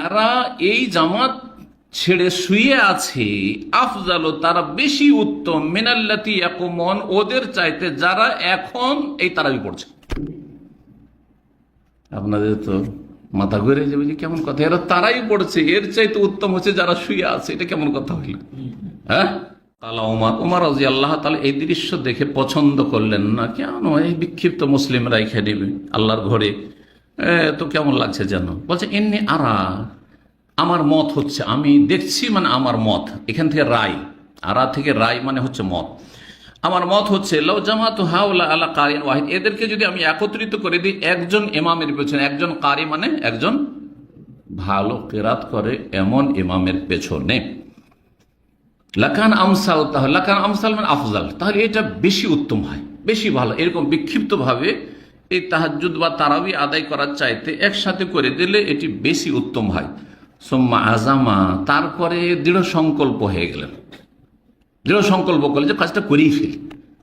যারা এই জামাত ছেড়ে শুয়ে আছে আফজালু তারা বেশি উত্তম মিনাল্লাতি ইয়াকুমুন ওদের চাইতে যারা এখন এই তারাবি পড়ছে। আপনাদের তো মাথা ঘুরে যাবে যে কেমন কথা, এরা তারাই পড়ছে, এর চাইতে উত্তম হচ্ছে যারা শুয়ে আছে, এটা কেমন কথা হইল? হ্যাঁ, উমর রাদিয়াল্লাহু তাআলা এই দৃশ্য দেখে পছন্দ করলেন না। কেন এই বিক্ষিপ্ত মুসলিমরা এখানে আল্লাহর ঘরে তো কেমন লাগছে যেন। বলছে এমনি আমার মত হচ্ছে, আমি দেখছি, মানে আমার মত, এখান থেকে রায়, আরা থেকে রায় মানে হচ্ছে মত। আমার মত হচ্ছে লাউ জামাতু হাউলা আলা কারিন ওয়াহিদ, এদেরকে যদি আমি একত্রিত করে দিই একজন ইমামের পেছনে, একজন কারি মানে একজন ভালো কিরাত করে এমন ইমামের পেছনে, লাকান আমসাল, তাহলে লাকান আমসাল মানে আফজাল, তাহলে এটা বেশি উত্তম হয়, বেশি ভালো। এরকম বিক্ষিপ্তভাবে এই তাহাজ্জুদ বা তারাবি আদায় করার চাইতে একসাথে করে দিলে এটি বেশি উত্তম হয়। সুম্মা আজামা, তারপরে দৃঢ় সংকল্প হয়ে গেলেন, দৃঢ় সংকল্প করলেন যে কাজটা করেই ফেলি।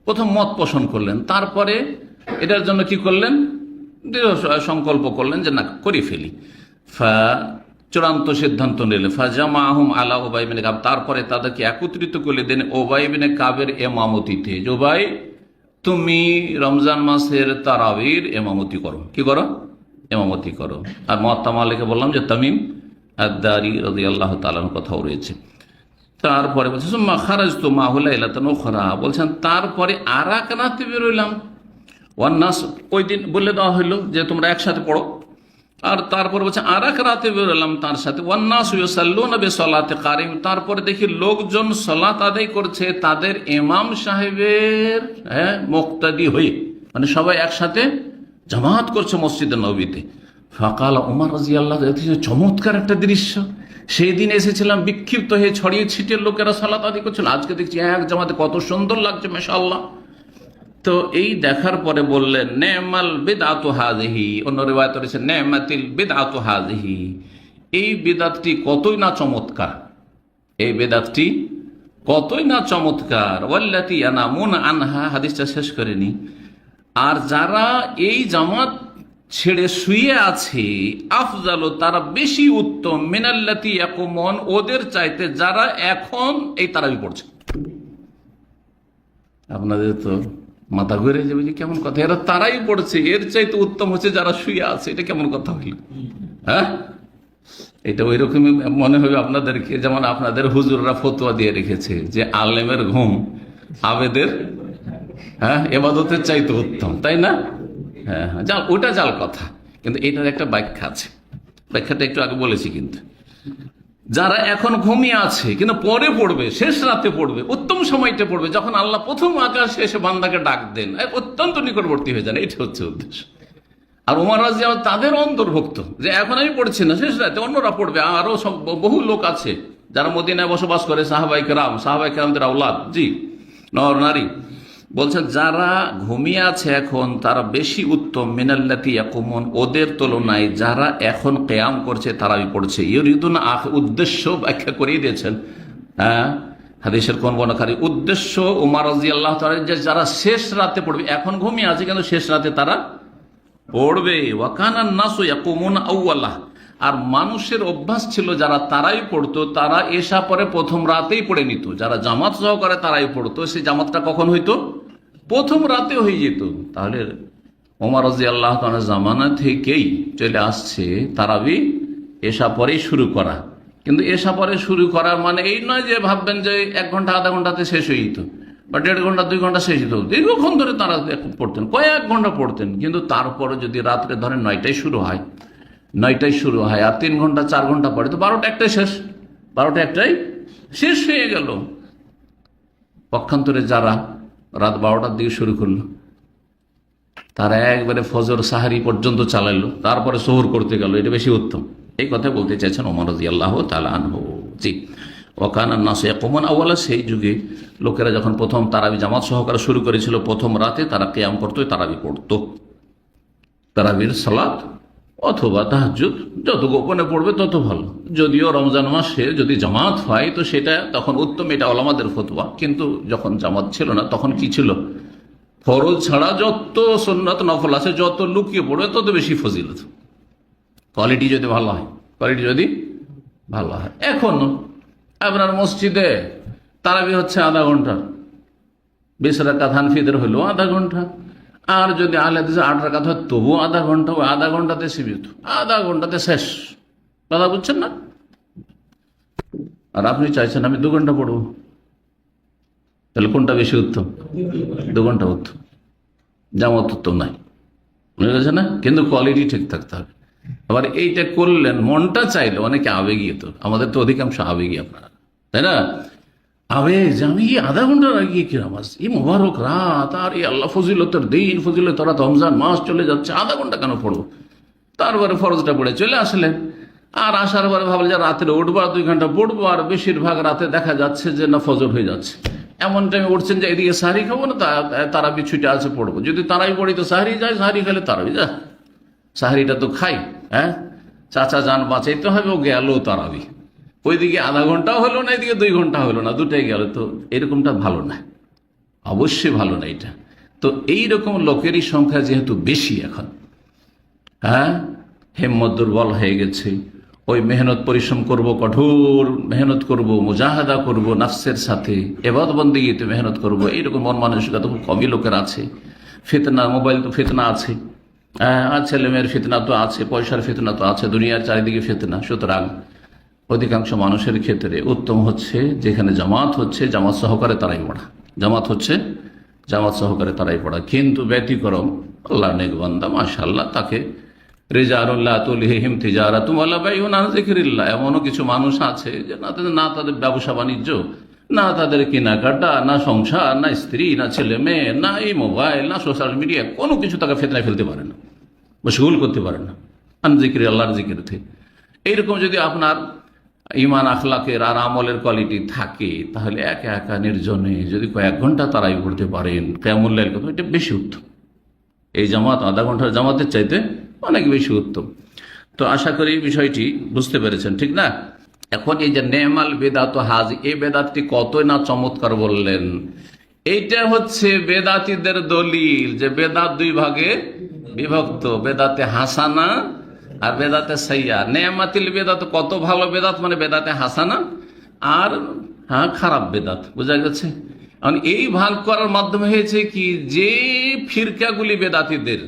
প্রথম মত পোষণ করলেন, তারপরে এটার জন্য কি করলেন, দৃঢ় সংকল্প করলেন যে না করে ফেলি। চূড়ান্ত সিদ্ধান্ত নিলেন। ফাজামাহুম আলা উবাই বিন কাব, তারপরে তাদেরকে একত্রিত করে দেন উবাই বিন কাবের ইমামতিতে। উবাই, তুমি রমজান মাসের তারাবির ইমামতি করো। কি করো? ইমামতি করো। আর মুয়াত্তা মালিকে বললাম যে তামিম আদ-দারি রাদিয়াল্লাহু তাআলার কথাও রয়েছে। তারপরে বলছে সুম্মা খারাজতু মাহু লাইলাতান উখরা, বলছেন তারপরে আর এক রাতে বেরোলাম। ওয়ান্নাস, ওই দিন বলে দেওয়া হইলো যে তোমরা একসাথে পড়ো। আর তারপর বলছে আর এক রাতে বেরোলাম তার সাথে। ওয়ান্নাস ইউসাল্লুনা বিসলাতি কারিম, তারপরে দেখি লোকজন সালাত আদায় করছে তাদের ইমাম সাহেবের মুক্তাদি হয়ে, মানে সবাই একসাথে জামাত করছে মসজিদে নববীতে। ফাকাল উমর রাদিয়াল্লাহু তাআলা, চমৎকার একটা দৃশ্য। সেই দিন এসেছিলাম বিক্ষিপ্ত হয়ে ছড়িয়ে ছিটিয়ে লোকেরা সালাত আদায় করছিল, আজকে দেখছি এক জামাতে কত সুন্দর লাগছে মাশাআল্লাহ। তো এই দেখার পরে বললেন নেমাল বিদআতু হাযিহি, অন্য রিওয়ায়াতে রয়েছে নেমাতিল বিদআতু হাযিহি, এই বিদআতটি কতই না চমৎকার, এই বিদআতটি কতই না চমৎকার। ওয়াল্লাতী ইয়ানামুন আনহা, হাদিসটা শেষ করেনি। আর যারা এই জামাত ছেড়ে শুয়ে আছে আফজালু তারা বেশি উত্তম মিনাল্লাতী ইয়াকুমুন ওদের চাইতে যারা এখন এই তারাবি পড়ছে। আপনাদের তো মাথা ঘুরে যাবে যে কেমন কথা, এরা তারাই পড়ছে, এর চাইতে উত্তম হচ্ছে যারা শুয়ে আছে, এটা কেমন কথা হইল? হ্যাঁ, এটা ওই রকমই মনে হবে আপনাদেরকে, যেমন আপনাদের হুজুররা ফতোয়া দিয়ে রেখেছে যে আলেমের ঘুম আবেদের ইবাদতের চাইতে উত্তম, তাই না? হ্যাঁ, জাল, ওটা জাল কথা, কিন্তু এটার একটা ব্যাখ্যা আছে, ব্যাখ্যাটা একটু আগে বলেছি। কিন্তু যারা এখন ঘুমিয়ে আছে কিন্তু পরে পড়বে, শেষ রাতে পড়বে, উত্তম সময়টা পড়বে, যখন আল্লাহ প্রথম আকাশে এসে বান্দাকে ডাক দেন, অত্যন্ত নিকটবর্তী হয়ে যান, এটা হচ্ছে উদ্দেশ্য। আর ওমর রাদিয়াল্লাহু তাদের অন্তর্ভুক্ত, যে এখন আমি পড়ছি না, শেষ রাতে অন্যরা পড়বে। আরো সব বহু লোক আছে যারা মদিনায় বসবাস করে, সাহাবায়ে কেরামদের আওলাদ, জি, নর নারী। বলছেন যারা ঘুমিয়ে আছে এখন তারা বেশি উত্তম মিনাল্লাতী ইয়াকুমুন ওদের তুলনায় যারা এখন কিয়াম করছে তারাবি পড়ছে। ইউরিদুন উদ্দেশ্য ব্যাখ্যা করিয়ে দিয়েছেন হাদিসের কোন বর্ণনাকারী। উদ্দেশ্য উমর রাদিয়াল্লাহু তাআলা যে যারা শেষ রাতে পড়বে, এখন ঘুমিয়ে আছে কিন্তু শেষ রাতে তারা পড়বে। ওয়া কানান নাসু ইয়াকুমুন আউয়ালাহ, আর মানুষের অভ্যাস ছিল যারা তারাই পড়তো তারা এশা পরে প্রথম রাতেই পড়ে নিত। যারা জামাত সহকারে তারাই পড়তো, সেই জামাতটা কখন হইতো? প্রথম রাতে হয়ে যেত। তাহলে ওমর রাদিয়াল্লাহু তাআলা জামানা থেকেই চলে আসছে তারাবি এশা পরেই শুরু করা। কিন্তু এশা পরে শুরু করার মানে এই নয় যে ভাববেন যে 1 ঘন্টা আধা ঘন্টাতে শেষ হয়ে যেত, বা 1.5 ঘন্টা 2 ঘন্টা শেষ হতো। দীর্ঘক্ষণ ধরে তারা পড়তেন, কয়েক ঘন্টা পড়তেন। কিন্তু তারপরে যদি রাত্রে ধরেন 9টায় শুরু হয় আর 3 ঘন্টা 4 ঘন্টা পরে তো 12টা 1টায় শেষ, 12টা 1টায় শেষ হয়ে গেল। পক্ষান্তরে যারা রাত 12টার দিকে শুরু করলো তারা একবারে ফজর সাহারি পর্যন্ত চালাইলো, তারপরে শোহর করতে গেল, এটা বেশি উত্তম। এই কথা বলতে চাইছেন ওমর রাদিয়াল্লাহু তাআলা আনহু। জি, ওয়া কানা নাসু ইয়াকুমুন আওয়ালা, সেই যুগে লোকেরা যখন প্রথম তারাবি জামাত সহকারে শুরু করেছিল, প্রথম রাতে তারা কিয়াম করতো, তারাবি পড়তো, তারাবির সালাত অথবা তাহাজ্জুদ যত গোপনে পড়বে তত ভালো। যদিও রমজান মাসে যদি জামাত হয় তো সেটা তখন উত্তম, এটা ওলামাদের ফতোয়া। কিন্তু যখন জামাত ছিল না তখন কি ছিল? ফরজ ছাড়া যত সুন্নাত নফল আছে যত লুকিয়ে পড়বে তত বেশি ফজিলত। কোয়ালিটি যদি ভালো হয়, কোয়ালিটি যদি ভালো হয়। এখন আপনার মসজিদে তারাবি হচ্ছে আধা ঘন্টা, 20 রাকাত হানফিদের হলো আধা ঘন্টা, আর যদি আহলে হাদিসে 8 রাকাত হয় তবুও আধা ঘন্টা, ওই আধা ঘন্টাতে সীমিত, আধা ঘন্টাতে শেষ। কথা বুঝছেন না? আর আপনি চাইছেন আমি 2 ঘন্টা পড়বো, তাহলে কোনটা বেশি উত্তম? 2 ঘন্টা উত্তম, জামাত উত্তম নাই, বুঝে গেছে না? কিন্তু কোয়ালিটি ঠিক থাকতে হবে। আবার এইটা করলেন, মনটা চাইলে অনেকে আবেগী, তো আমাদের তো অধিকাংশ আবেগী আপনারা, তাই না? আবেগ যে আমি আধা ঘন্টার আগে কি নামাজ, এই মোবারক রাত, আর এই আল্লাহ ফজিলতের দিন, ফজিলত রাত, রমজান মাস চলে যাচ্ছে, আধা ঘন্টা কেন পড়বো? তারপরে ফরজটা পড়ে চলে আসলেন, আর আসার পরে ভাবলেন যে রাত্রে উঠবো আর 2 ঘন্টা পড়বো, আর বেশিরভাগ রাতে দেখা যাচ্ছে যে না ফজর হয়ে যাচ্ছে। এমন টাইমে উঠছেন যে এদিকে সাহারি খাবো না, তারা বিছুইটা আছে পড়বো, যদি তারাই পড়ি তো সাহারি যায়, সাহারি খেলে তারাবি যা, সাহারিটা তো খাই, হ্যাঁ চাচা যান বাঁচাইতে হবে, ও গেল তারাবি, ওইদিকে আধা ঘন্টাও হলো না, এদিকে 2 ঘন্টা হলো না, দুটাই গেল। তো এরকমটা ভালো না, অবশ্যই ভালো না এটা। তো এইরকম লোকেরই সংখ্যা যেহেতু বেশি এখন, হ্যাঁ হিম্মত দুর্বল হয়ে গেছে, ওই মেহনত পরিশ্রম করব, কঠোর মেহনত করব, মুজাহাদা করব নাফসের সাথে, এবাদত বন্দেগীতে মেহনত করব, এইরকম মন মানসিকতা খুব কমই লোকের আছে। ফিতনা, মোবাইল তো ফিতনা আছে, আর ছেলে মেয়ের ফিতনা তো আছে, পয়সার ফিতনা তো আছে, দুনিয়ার চারিদিকে ফিতনা। সুতরাং অধিকাংশ মানুষের ক্ষেত্রে উত্তম হচ্ছে যেখানে জামাত হচ্ছে জামাত সহকারে তারাই পড়া, জামাত হচ্ছে জামাত সহকারে তারাই পড়া। কিন্তু ব্যতিক্রম আল্লাহ নেক বান্দা মাশাআল্লাহ, তাকে রিজালুল্লাহ তুলহিহিম তিজারাতুম ওয়ালা বাইউন আন যিকরিল্লাহ, এমনও কিছু মানুষ আছে যে না তাদের ব্যবসা বাণিজ্য, না তাদের কেনাকাটা, না সংসার, না স্ত্রী, না ছেলে মেয়ে, না এই মোবাইল, না সোশ্যাল মিডিয়া, কোনো কিছু তাকে ফিতনায় ফেলতে পারে না, মশগুল করতে পারে না আন যিকরি, আল্লাহর জিকির থেকে। এইরকম যদি আপনার ইমান আখলাকের আর আমলের কোয়ালিটি থাকে, তাহলে একা একা নির্জনে যদি কয়েক ঘন্টা তারাই পড়তে পারেন, কিয়ামুল লাইল করতে, এটা বেশি উত্তম। এই জামাত আধা ঘন্টার জামাতের চাইতে অনেক বেশি উত্তম। তো আশা করি বিষয়টি বুঝতে পেরেছেন, ঠিক না? এখন এই যে নেমাল বেদাত হাজ, এই বেদাতটি কতই না চমৎকার বললেন। এইটা হচ্ছে বেদাতীদের দলিল যে বেদাত 2 ভাগে বিভক্ত, বেদাতে হাসানা আর বেদাতে সাইয়া। নেমাতিল বেদাত, কত ভালো বেদাত, মানে বেদাতে হাসানা, আর হ্যাঁ খারাপ বেদাত, বোঝা গেছে? এই ভাগ করার মাধ্যমে হয়েছে কি, যে ফিরকাগুলি বেদাতীদের